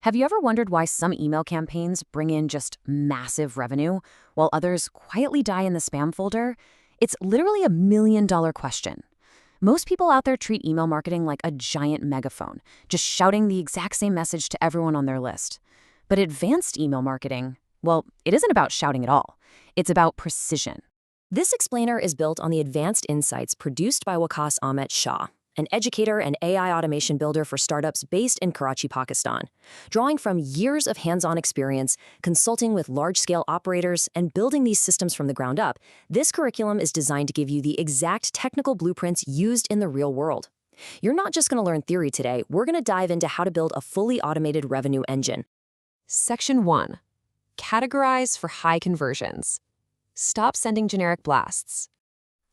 Have you ever wondered why some email campaigns bring in just massive revenue while others quietly die in the spam folder? It's literally $1 million question. Most people out there treat email marketing like a giant megaphone, just shouting the exact same message to everyone on their list. But advanced email marketing, well, it isn't about shouting at all. It's about precision. This explainer is built on the advanced insights produced by Wakas Ahmet Shah, an educator and AI automation builder for startups based in Karachi, Pakistan. Drawing from years of hands-on experience, consulting with large-scale operators, and building these systems from the ground up, this curriculum is designed to give you the exact technical blueprints used in the real world. You're not just going to learn theory today, we're going to dive into how to build a fully automated revenue engine. Section 1. Categorize for high conversions. Stop sending generic blasts.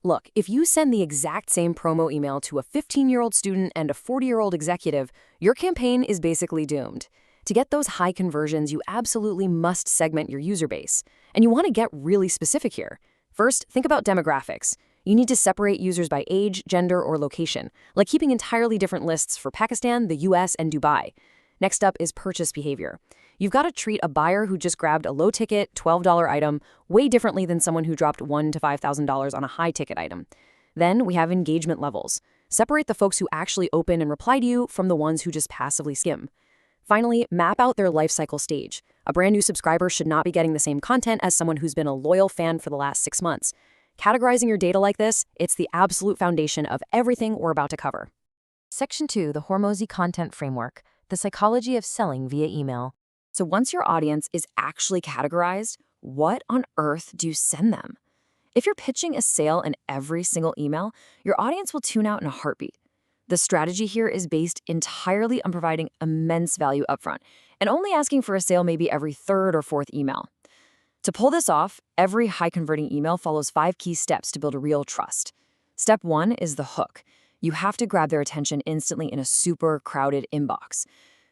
Look, if you send the exact same promo email to a 15-year-old student and a 40-year-old executive, your campaign is basically doomed. To get those high conversions, you absolutely must segment your user base. And you want to get really specific here. First, think about demographics. You need to separate users by age, gender, or location, like keeping entirely different lists for Pakistan, the US, and Dubai. Next up is purchase behavior. You've got to treat a buyer who just grabbed a low-ticket, $12 item way differently than someone who dropped $1,000 to $5,000 on a high-ticket item. Then we have engagement levels. Separate the folks who actually open and reply to you from the ones who just passively skim. Finally, map out their life cycle stage. A brand new subscriber should not be getting the same content as someone who's been a loyal fan for the last 6 months. Categorizing your data like this, it's the absolute foundation of everything we're about to cover. Section 2. The Hormozy Content Framework. The psychology of selling via email. So once your audience is actually categorized, what on earth do you send them? If you're pitching a sale in every single email, your audience will tune out in a heartbeat. The strategy here is based entirely on providing immense value upfront and only asking for a sale maybe every third or fourth email. To pull this off, every high-converting email follows 5 key steps to build a real trust. Step 1 is the hook. You have to grab their attention instantly in a super crowded inbox.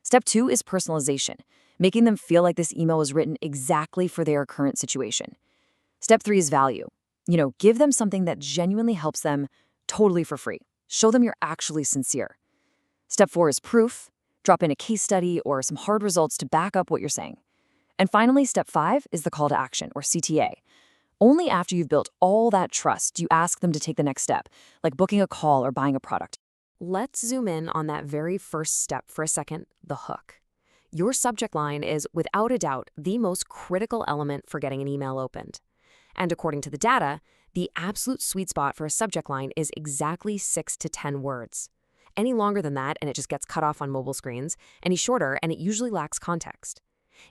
Step 2 is personalization, making them feel like this email was written exactly for their current situation. Step 3 is value. Give them something that genuinely helps them totally for free. Show them you're actually sincere. Step 4 is proof. Drop in a case study or some hard results to back up what you're saying. And finally, step 5 is the call to action, or CTA. Only after you've built all that trust do you ask them to take the next step, like booking a call or buying a product. Let's zoom in on that very first step for a second, the hook. Your subject line is, without a doubt, the most critical element for getting an email opened. And according to the data, the absolute sweet spot for a subject line is exactly 6 to 10 words. Any longer than that, and it just gets cut off on mobile screens. Any shorter, and it usually lacks context.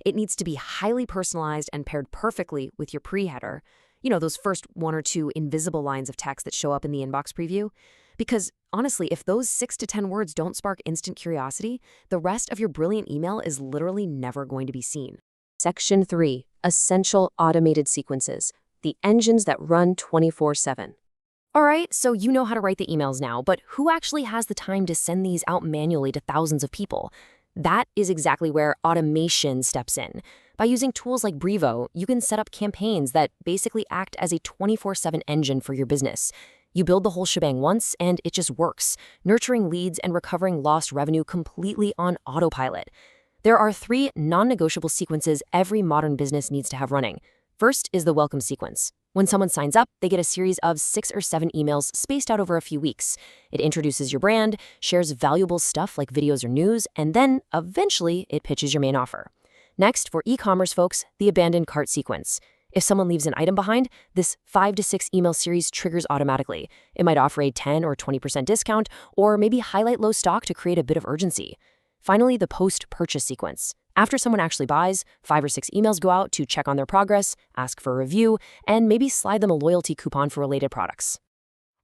It needs to be highly personalized and paired perfectly with your pre-header, those first 1 or 2 invisible lines of text that show up in the inbox preview. Because honestly, if those 6 to 10 words don't spark instant curiosity, the rest of your brilliant email is literally never going to be seen. Section 3. Essential automated sequences. The engines that run 24/7. All right, so you know how to write the emails now, but who actually has the time to send these out manually to thousands of people? That is exactly where automation steps in. By using tools like Brevo, you can set up campaigns that basically act as a 24/7 engine for your business. You build the whole shebang once, and it just works, nurturing leads and recovering lost revenue completely on autopilot. There are 3 non-negotiable sequences every modern business needs to have running. First is the welcome sequence. When someone signs up, they get a series of 6 or 7 emails spaced out over a few weeks. It introduces your brand, shares valuable stuff like videos or news, and then, eventually, it pitches your main offer. Next, for e-commerce folks, the abandoned cart sequence. If someone leaves an item behind, this 5 to 6 email series triggers automatically. It might offer a 10 or 20% discount, or maybe highlight low stock to create a bit of urgency. Finally, the post-purchase sequence. After someone actually buys, 5 or 6 emails go out to check on their progress, ask for a review, and maybe slide them a loyalty coupon for related products.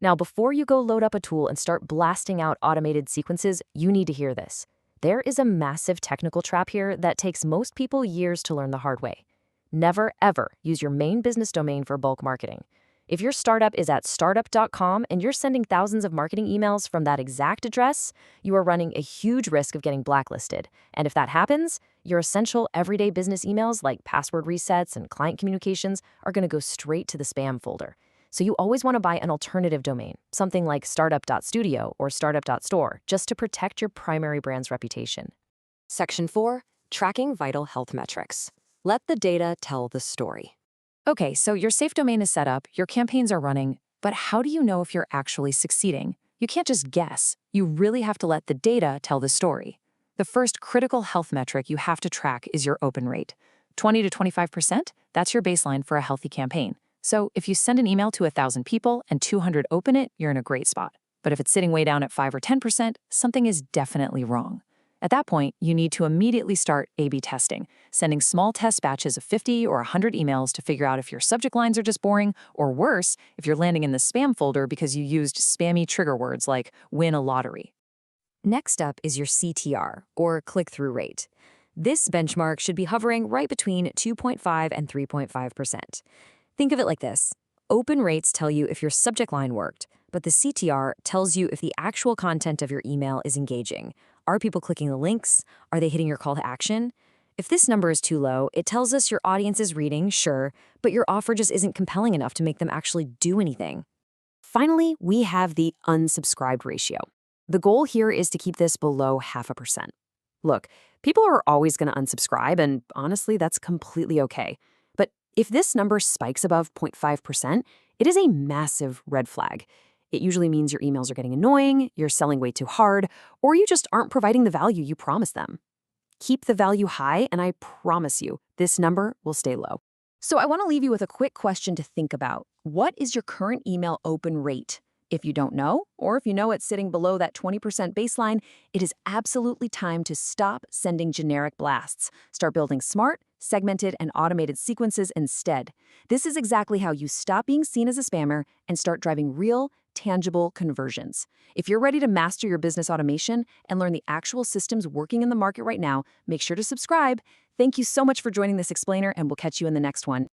Now, before you go load up a tool and start blasting out automated sequences, you need to hear this. There is a massive technical trap here that takes most people years to learn the hard way. Never, ever use your main business domain for bulk marketing. If your startup is at startup.com and you're sending thousands of marketing emails from that exact address, you are running a huge risk of getting blacklisted. And if that happens, your essential everyday business emails like password resets and client communications are going to go straight to the spam folder. So you always want to buy an alternative domain, something like startup.studio or startup.store, just to protect your primary brand's reputation. Section 4. Tracking vital health metrics. Let the data tell the story. Okay, so your safe domain is set up, your campaigns are running, but how do you know if you're actually succeeding? You can't just guess. You really have to let the data tell the story. The first critical health metric you have to track is your open rate. 20 to 25%, that's your baseline for a healthy campaign. So if you send an email to 1,000 people and 200 open it, you're in a great spot. But if it's sitting way down at 5 or 10%, something is definitely wrong. At that point, you need to immediately start A/B testing, sending small test batches of 50 or 100 emails to figure out if your subject lines are just boring, or worse, if you're landing in the spam folder because you used spammy trigger words like win a lottery. Next up is your CTR, or click-through rate. This benchmark should be hovering right between 2.5 and 3.5%. Think of it like this. Open rates tell you if your subject line worked, but the CTR tells you if the actual content of your email is engaging. Are people clicking the links? Are they hitting your call to action? If this number is too low, it tells us your audience is reading, sure, but your offer just isn't compelling enough to make them actually do anything. Finally, we have the unsubscribed ratio. The goal here is to keep this below 0.5%. Look, people are always going to unsubscribe, and honestly, that's completely okay. But if this number spikes above 0.5%, it is a massive red flag. It usually means your emails are getting annoying, you're selling way too hard, or you just aren't providing the value you promised them. Keep the value high, and I promise you, this number will stay low. So I want to leave you with a quick question to think about. What is your current email open rate? If you don't know, or if you know it's sitting below that 20% baseline, it is absolutely time to stop sending generic blasts. Start building smart, segmented, and automated sequences instead. This is exactly how you stop being seen as a spammer and start driving real, tangible conversions. If you're ready to master your business automation and learn the actual systems working in the market right now, make sure to subscribe. Thank you so much for joining this explainer, and we'll catch you in the next one.